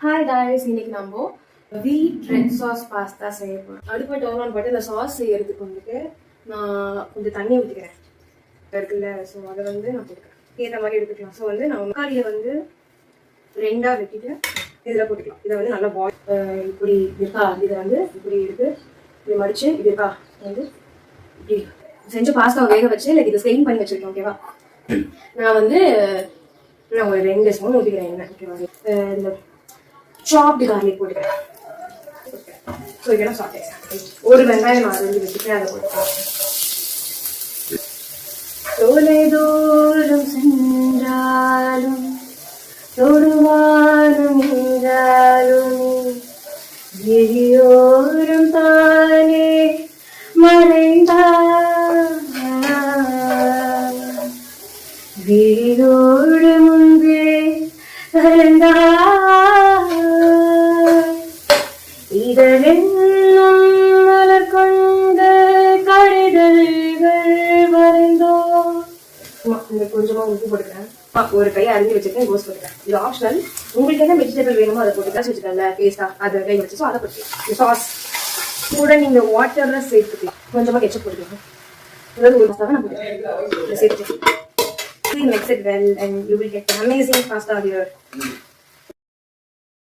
Hi guys, இன்னைக்கு நம்ம வீட் ரெட் சாஸ் பாஸ்தா செய்ய போகிறோம். அடுப்பை டவுன் ஆன் பண்ணிட்டு இந்த சாஸ் செய்யறதுக்கு வந்துட்டு நான் கொஞ்சம் தண்ணி ஊற்றிக்கிறேன் இருக்குல்ல. ஸோ அதை வந்து நான் போட்டுக்கிறேன், ஏற்ற மாதிரி எடுத்துக்கலாம். ஸோ வந்து நான் தக்காளியை வந்து ரெண்டாக வெட்டிட்டு இதில் போட்டுக்கலாம். இதை வந்து நல்லா பாயில் இப்படி இருக்கா, இதை வந்து இப்படி எடுத்து இப்படி மடிச்சு இப்படி இருக்கா வந்து இப்படி செஞ்சு பாஸ்தாவை வேக வச்சு லைக் இதை ஸ்டெயின் பண்ணி வச்சிருக்கேன். ஓகேவா, நான் வந்து நான் ஒரு 2 ஸ்பூன் ஊற்றிக்கிறேன். என்ன ஓகேவா, இந்த சாப்டு கார்லிக் போட்டுக்கிறேன். ஸோ இதெல்லாம் சாப்பிட்டேன். ஒரு வெங்காயம் நான் அரைஞ்சி வச்சுட்டு அதை போட்டுக்கிறேன். தொலை தூரம் சென்றாலும் தொடுவானும் என்றாலும் எரியோரம் தானே மறைந்தார் வீரோடு முன்பே இதெல்லாம் மலர் கொண்ட கடிதல்கள் வரைந்தோ. கொஞ்சமா உப்பு போட்டுக்கிறேன், ஒரு கையை அரிஞ்சு வச்சிருக்கேன், கோஸ் போட்டுக்கிறேன். இது ஆப்ஷனல், உங்களுக்கு என்ன வெஜிடபிள் வேணுமோ அதை போட்டு வச்சுக்கல டேஸ்டா அதை கை வச்சு. ஸோ அதை போட்டுக்கலாம். சாஸ் கூட நீங்க வாட்டர்ல சேர்த்துக்கலாம். கொஞ்சமா கெச்சப் போட்டுக்கலாம். அதாவது ஒரு பாஸ்தா நான் போட்டுக்கிறேன் சேர்த்து. Mix it well and you will get an amazing pasta here.